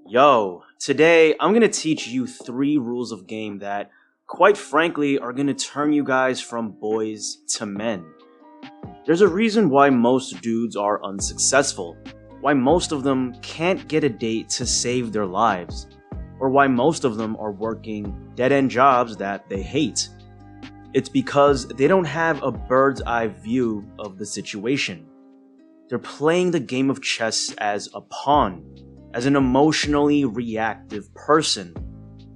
Yo, today I'm gonna teach you 3 rules of game that, quite frankly, are gonna turn you guys from boys to men. There's a reason why most dudes are unsuccessful, why most of them can't get a date to save their lives, or why most of them are working dead-end jobs that they hate. It's because they don't have a bird's eye view of the situation. They're playing the game of chess as a pawn, as an emotionally reactive person,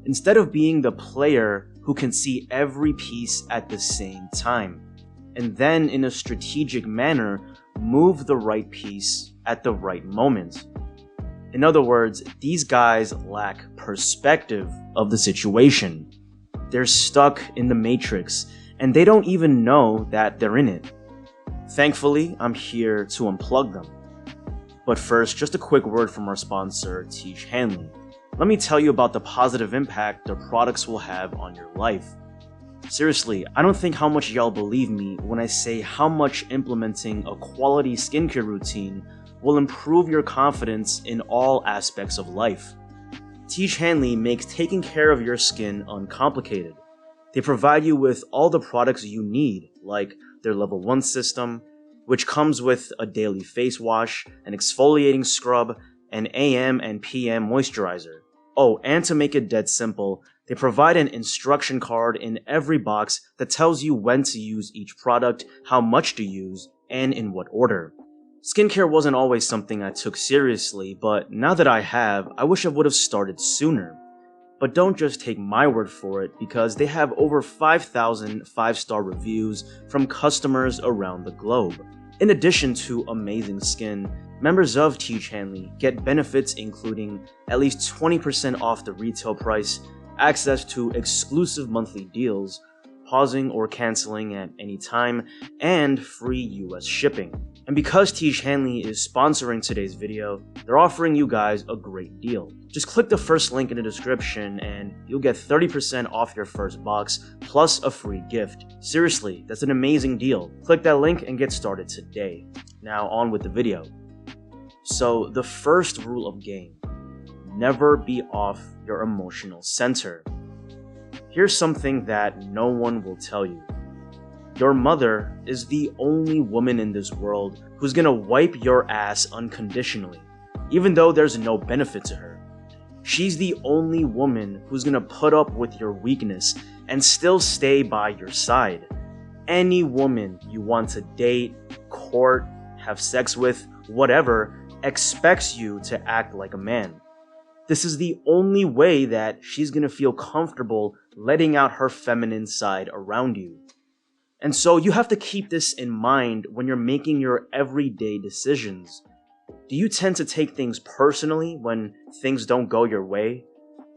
instead of being the player who can see every piece at the same time, and then in a strategic manner move the right piece at the right moment. In other words, these guys lack perspective of the situation. They're stuck in the matrix, and they don't even know that they're in it. Thankfully, I'm here to unplug them. But first, just a quick word from our sponsor, Teach Hanley. Let me tell you about the positive impact their products will have on your life. Seriously, I don't think how much y'all believe me when I say how much implementing a quality skincare routine will improve your confidence in all aspects of life. Teach Hanley makes taking care of your skin uncomplicated. They provide you with all the products you need, like their level 1 system, which comes with a daily face wash, an exfoliating scrub, an AM and PM moisturizer. Oh, and to make it dead simple, they provide an instruction card in every box that tells you when to use each product, how much to use, and in what order. Skincare wasn't always something I took seriously, but now that I have, I wish I would have started sooner. But don't just take my word for it, because they have over 5,000 5-star reviews from customers around the globe. In addition to amazing skin, members of Teach Hanley get benefits including at least 20% off the retail price, access to exclusive monthly deals, pausing or canceling at any time, and free US shipping. And because Teach Hanley is sponsoring today's video, they're offering you guys a great deal. Just click the first link in the description and you'll get 30% off your first box plus a free gift. Seriously, that's an amazing deal. Click that link and get started today. Now on with the video. So the first rule of game: never be off your emotional center. Here's something that no one will tell you. Your mother is the only woman in this world who's gonna wipe your ass unconditionally, even though there's no benefit to her. She's the only woman who's gonna put up with your weakness and still stay by your side. Any woman you want to date, court, have sex with, whatever, expects you to act like a man. This is the only way that she's gonna feel comfortable letting out her feminine side around you. And so you have to keep this in mind when you're making your everyday decisions. Do you tend to take things personally when things don't go your way?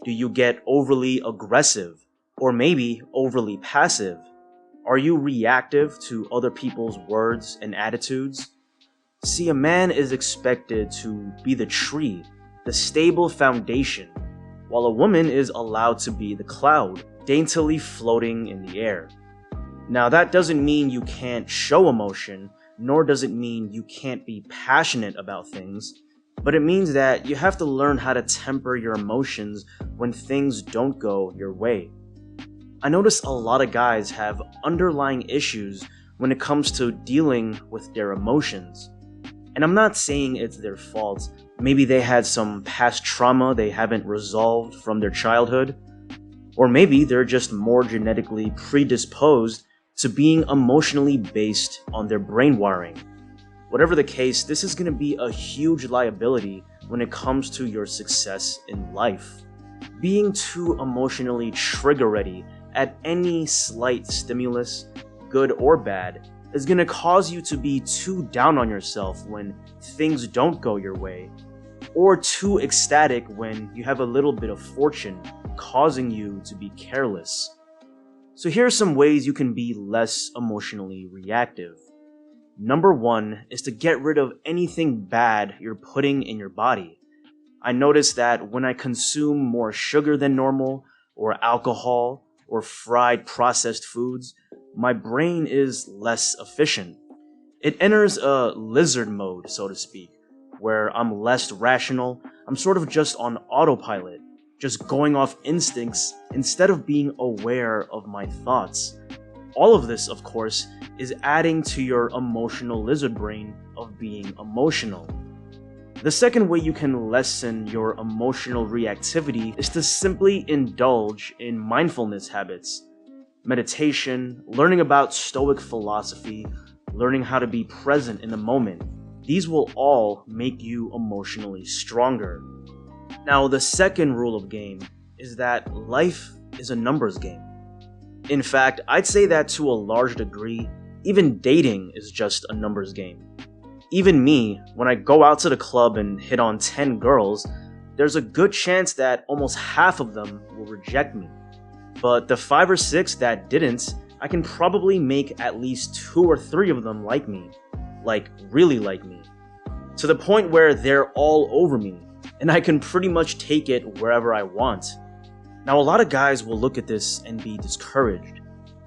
Do you get overly aggressive? Or maybe overly passive? Are you reactive to other people's words and attitudes? See, a man is expected to be the tree, the stable foundation, while a woman is allowed to be the cloud, daintily floating in the air. Now, that doesn't mean you can't show emotion, nor does it mean you can't be passionate about things, but it means that you have to learn how to temper your emotions when things don't go your way. I notice a lot of guys have underlying issues when it comes to dealing with their emotions. And I'm not saying it's their fault. Maybe they had some past trauma they haven't resolved from their childhood, or maybe they're just more genetically predisposed to being emotionally based on their brain wiring. Whatever the case, this is going to be a huge liability when it comes to your success in life. Being too emotionally trigger ready at any slight stimulus, good or bad, is going to cause you to be too down on yourself when things don't go your way, or too ecstatic when you have a little bit of fortune, causing you to be careless. So here are some ways you can be less emotionally reactive. Number 1 is to get rid of anything bad you're putting in your body. I notice that when I consume more sugar than normal, or alcohol, or fried processed foods, my brain is less efficient. It enters a lizard mode, so to speak, where I'm less rational, I'm sort of just on autopilot, just going off instincts instead of being aware of my thoughts. All of this, of course, is adding to your emotional lizard brain of being emotional. The second way you can lessen your emotional reactivity is to simply indulge in mindfulness habits. Meditation, learning about Stoic philosophy, learning how to be present in the moment. These will all make you emotionally stronger. Now, the second rule of game is that life is a numbers game. In fact, I'd say that to a large degree, even dating is just a numbers game. Even me, when I go out to the club and hit on 10 girls, there's a good chance that almost half of them will reject me. But the 5 or 6 that didn't, I can probably make at least 2 or 3 of them like me. Like, really like me. To the point where they're all over me, and I can pretty much take it wherever I want. Now, a lot of guys will look at this and be discouraged.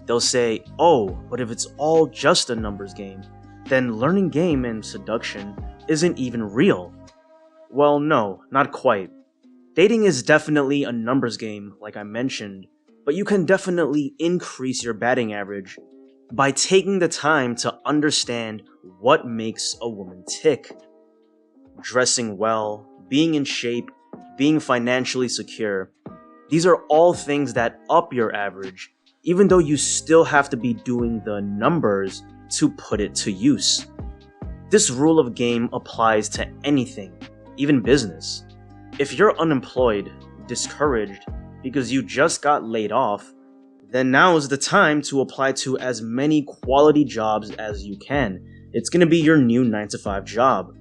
They'll say, oh, but if it's all just a numbers game, then learning game and seduction isn't even real. Well, no, not quite. Dating is definitely a numbers game, like I mentioned, but you can definitely increase your batting average by taking the time to understand what makes a woman tick. Dressing well, being in shape, being financially secure, these are all things that up your average, even though you still have to be doing the numbers to put it to use. This rule of game applies to anything, even business. If you're unemployed, discouraged, because you just got laid off, then now is the time to apply to as many quality jobs as you can. It's going to be your new 9-to-5 job.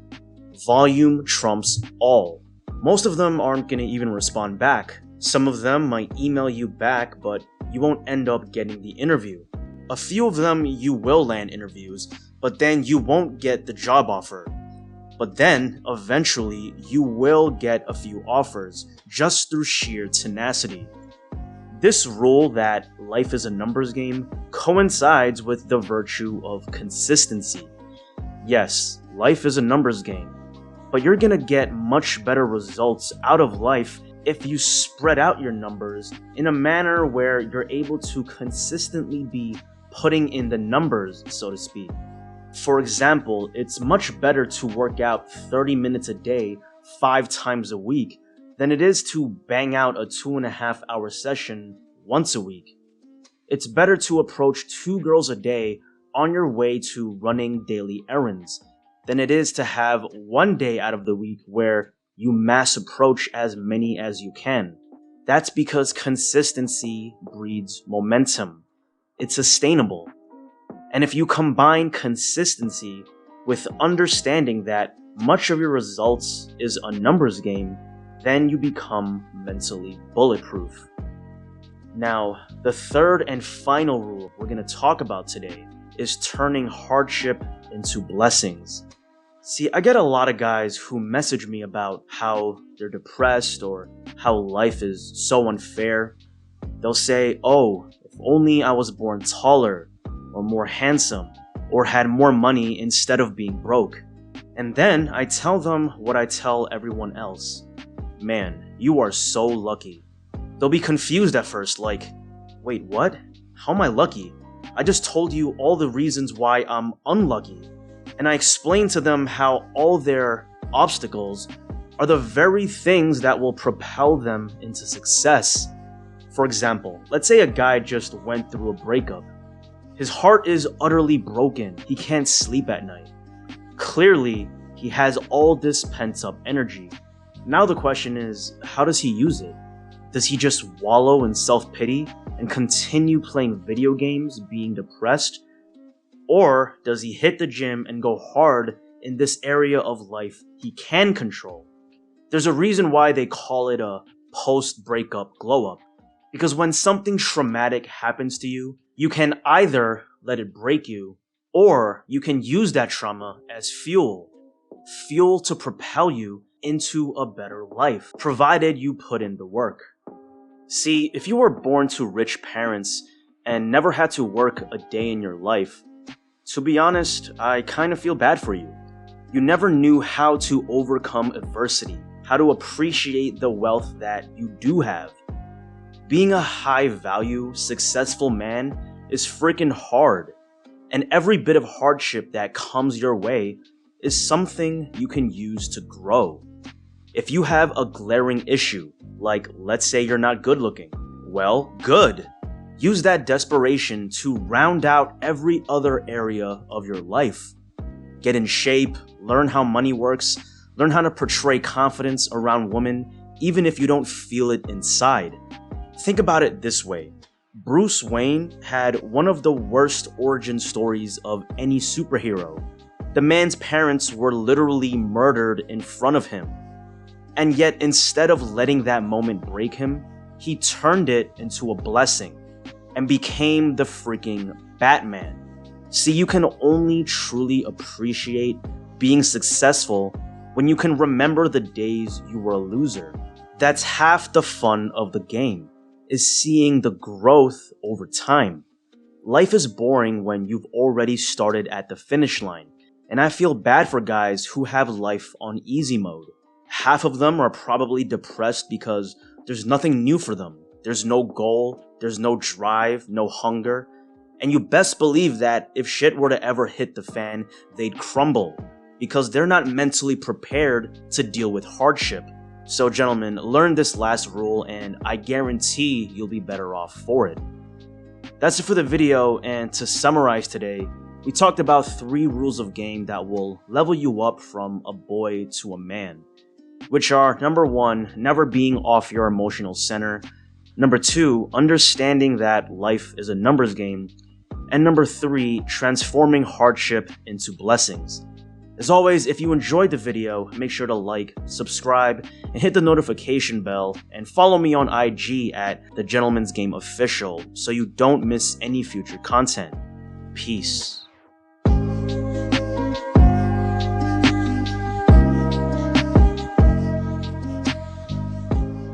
Volume trumps all. Most of them aren't going to even respond back. Some of them might email you back, but you won't end up getting the interview. A few of them you will land interviews, but then you won't get the job offer. But then, eventually, you will get a few offers just through sheer tenacity. This rule that life is a numbers game coincides with the virtue of consistency. Yes, life is a numbers game, but you're gonna get much better results out of life if you spread out your numbers in a manner where you're able to consistently be putting in the numbers, so to speak. For example, it's much better to work out 30 minutes a day, 5 times a week, than it is to bang out a 2.5-hour session once a week. It's better to approach 2 girls a day on your way to running daily errands than it is to have 1 day out of the week where you mass approach as many as you can. That's because consistency breeds momentum. It's sustainable. And if you combine consistency with understanding that much of your results is a numbers game, then you become mentally bulletproof. Now, the third and final rule we're going to talk about today is turning hardship into blessings. See, I get a lot of guys who message me about how they're depressed or how life is so unfair. They'll say, oh, if only I was born taller or more handsome or had more money instead of being broke. And then I tell them what I tell everyone else. Man, you are so lucky. They'll be confused at first, like, wait, what? How am I lucky? I just told you all the reasons why I'm unlucky. And I explain to them how all their obstacles are the very things that will propel them into success. For example, let's say a guy just went through a breakup. His heart is utterly broken. He can't sleep at night. Clearly, he has all this pent-up energy. Now the question is, how does he use it? Does he just wallow in self-pity and continue playing video games, being depressed? Or does he hit the gym and go hard in this area of life he can control? There's a reason why they call it a post-breakup glow-up. Because when something traumatic happens to you, you can either let it break you, or you can use that trauma as fuel. Fuel to propel you into a better life, provided you put in the work. See, if you were born to rich parents and never had to work a day in your life, to be honest, I kind of feel bad for you. You never knew how to overcome adversity, how to appreciate the wealth that you do have. Being a high-value, successful man is freaking hard, and every bit of hardship that comes your way is something you can use to grow. If you have a glaring issue, like let's say you're not good looking, well, good. Use that desperation to round out every other area of your life. Get in shape, learn how money works, learn how to portray confidence around women, even if you don't feel it inside. Think about it this way. Bruce Wayne had one of the worst origin stories of any superhero. The man's parents were literally murdered in front of him. And yet, instead of letting that moment break him, he turned it into a blessing and became the freaking Batman. See, you can only truly appreciate being successful when you can remember the days you were a loser. That's half the fun of the game, is seeing the growth over time. Life is boring when you've already started at the finish line, and I feel bad for guys who have life on easy mode. Half of them are probably depressed because there's nothing new for them. There's no goal, there's no drive, no hunger, and you best believe that if shit were to ever hit the fan, they'd crumble, because they're not mentally prepared to deal with hardship. So gentlemen, learn this last rule and I guarantee you'll be better off for it. That's it for the video, and to summarize today, we talked about 3 rules of game that will level you up from a boy to a man, which are number 1, never being off your emotional center, number 2, understanding that life is a numbers game, and number 3, transforming hardship into blessings. As always, if you enjoyed the video, make sure to like, subscribe, and hit the notification bell, and follow me on IG at The Gentleman's Game Official so you don't miss any future content. Peace.